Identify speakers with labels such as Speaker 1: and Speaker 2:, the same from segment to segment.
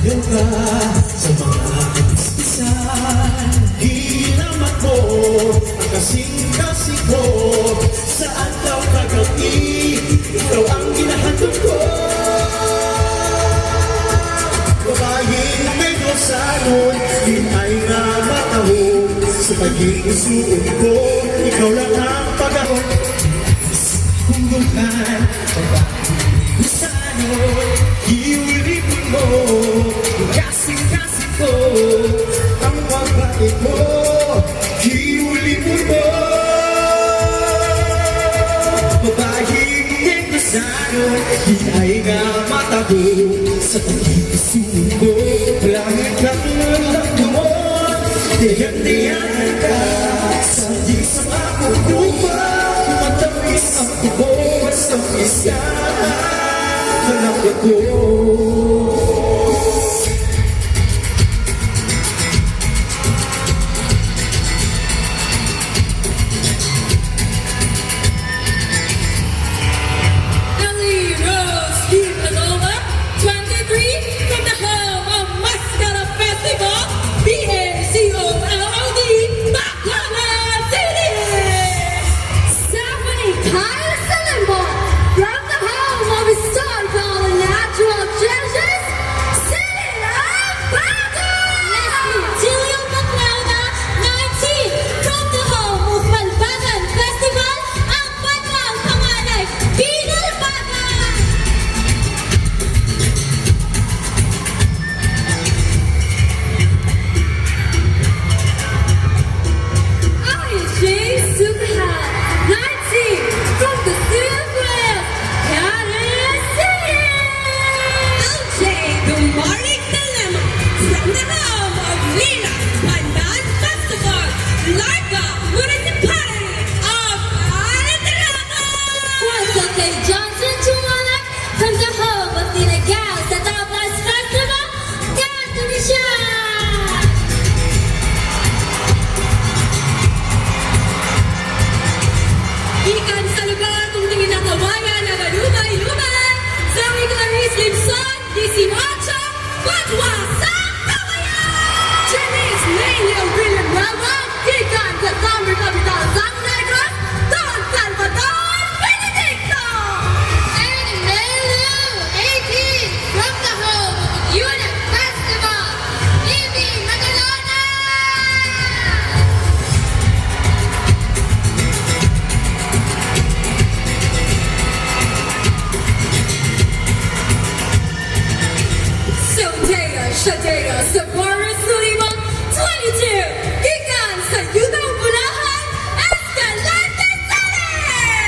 Speaker 1: Sumayaw ka sa mga kapispisan. Hinamat mo ang kasing-kasing ko. Saan daw kagabi, ikaw ang hinahandog ko. Babaeng may dosanon, di ay nga matahong. Sa pag-iusuon ko, ikaw lang ang pag-ahon. Hunggukan, babaeng dosanon, hiulipin mo. Kasing-kasing ko, ang babae mo, hiulipin mo. Babaeng may dosanon, di ay nga matahong. Sa pag-iusuon ko, langit kang nagdamon. Diyan-diyan ka, sa di sa makukuha. Matamis ang tubo, sa isya, hanap ako.
Speaker 2: Shadea Sabara Suliman 22, gikan sa Yutang Bulacan, Escalante City!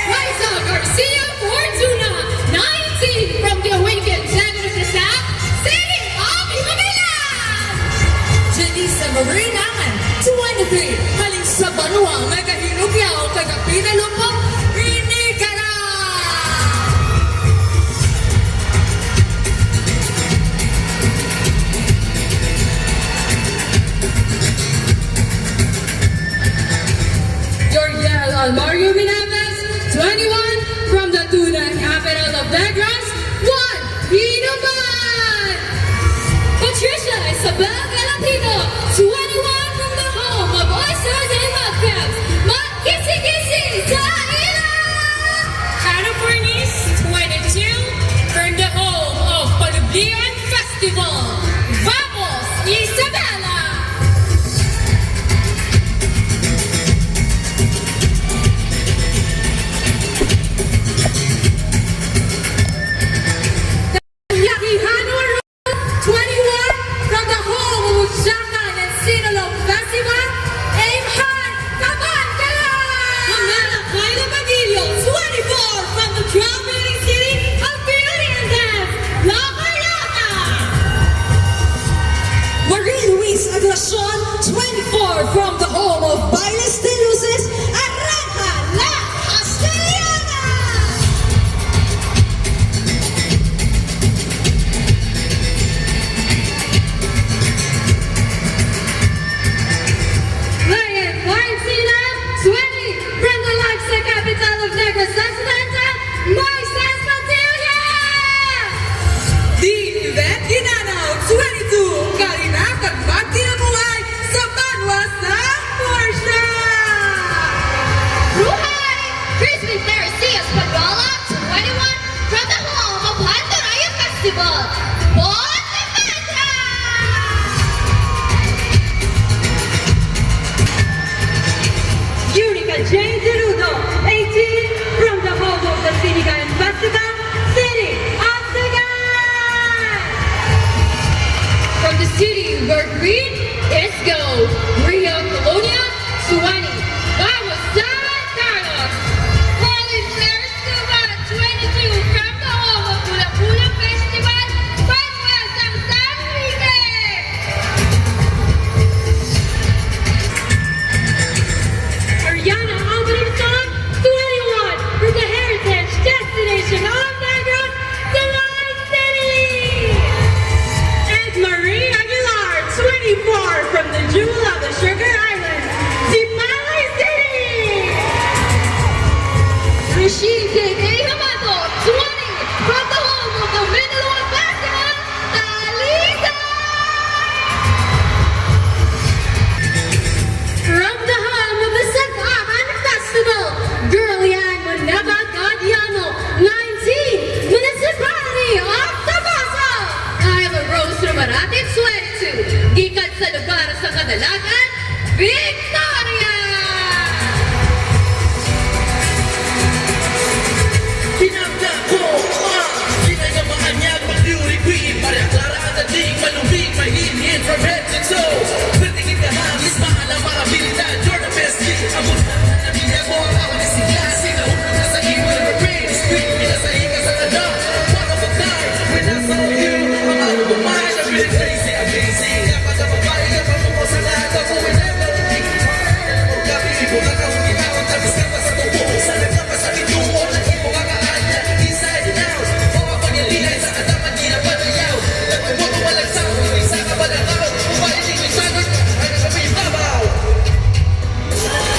Speaker 3: Liza Garcia Fortuna 19 from the Awakened Dragon of the South, City of Iloilo.
Speaker 2: Janisa Marinangan 23, haling sa Banuang, nagkahinugyaw, kagapinalupang, Inikara!
Speaker 3: Mario Minaves, 21 from the Tuna capital of Negros, 1 Inuman.
Speaker 2: Patricia Isabel Galantino, 21 from the home of oysters and hubcaps, Magkisi-kisi sa Ilan!
Speaker 4: Hannah Bernice, 22 from the home of Palublian Festival, Vamos, Isabela!
Speaker 2: Aglacion, 24 from the home of Bailes de Luces, Aranja La Castellana!
Speaker 3: Ryan Marcina, 20 from the Lagsa capital of Negros Occidental, Moises Padilla.
Speaker 2: Dean Yvette Ginano, 22
Speaker 3: And the city where green is gold. Rio Colonia, 20. Vamos San Carlos. Colin Claire Silva, 22. From the home of Pula Pula Festival, Manuel Samsan Enrique. Ariana Alvarezon, 21. From the heritage destination of Negros, Salai City.
Speaker 2: And Marie Aguilar, 24, from the jewel of the Sugar Islands, Sipalay City.
Speaker 3: Rashid K. Hamato, 20. From the home of the Mindanao Festival, Talita. From the home of the Sagahan Festival, Girlian Manaba Gadiano, 19. Municipality of Tabasa. Iowa Rose Rumarate, 22. Gikan sa lugar sa Kadalagan, Victoria.
Speaker 5: Pinagda ko, Sinay nga mga nyag, mag-beauty queen Maria Clara at Ading, malubig, mahinhin From head to toe, pertingin ka hangis Maalang marabilidad, you're the best kid Abot na nabila mo, ang awan is sinasi Nahunan na sa iwa, rain Street, pinasahin ka sa kadam One of a kind, when I saw you Ang alam mo mind, I'm really crazy, amazing Dapat na babae ka, pamungo sa lahat Ako whenever, o gabi, ibo ka ka, uminawag Tapos ka pa sa tubo, sana ka pa sa ituo Nag-ibo ka kaanya, inside and out O ako nililay sa katapan, di na panayaw Nagpumoto walang sao, hindi sa kabalakaw Upaya di may sagot, ay nakapay babaw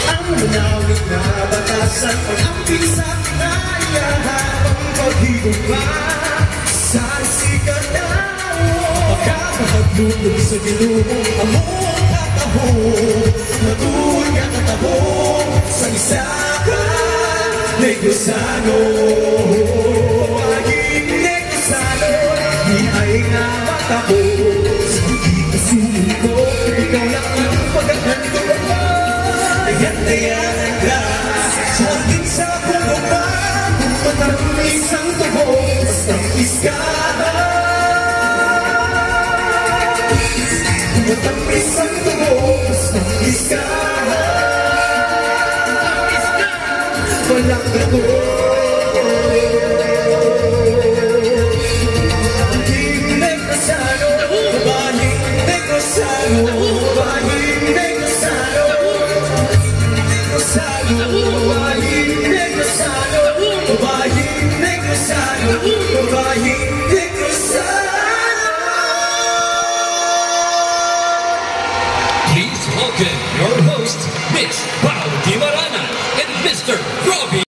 Speaker 1: Ang manawit na batasan Pag-amping sa kinaya Habang paghigong pa Sa sikat na Magkakahaglutog sa gilumo Among kataho Natuloy ang kataho Sa isa ka Negosano Paging negosano Di ay nga mataho Sa hindi kasunod ko Ikaw lang ang pagkakanto ko Dayan-dayan ka Sa ating sa bumaba Kung matamis ang tubo Bastang iskada Kung matamis ang tubo Bastang iskada Walang gato Babaeng negosano Babaeng negosano Babaeng negosano Negosano, babaeng negosano Babaeng negosano Babaeng negosano
Speaker 6: Please welcome your host, Miss Pao Di Marana and Mr. Robbie.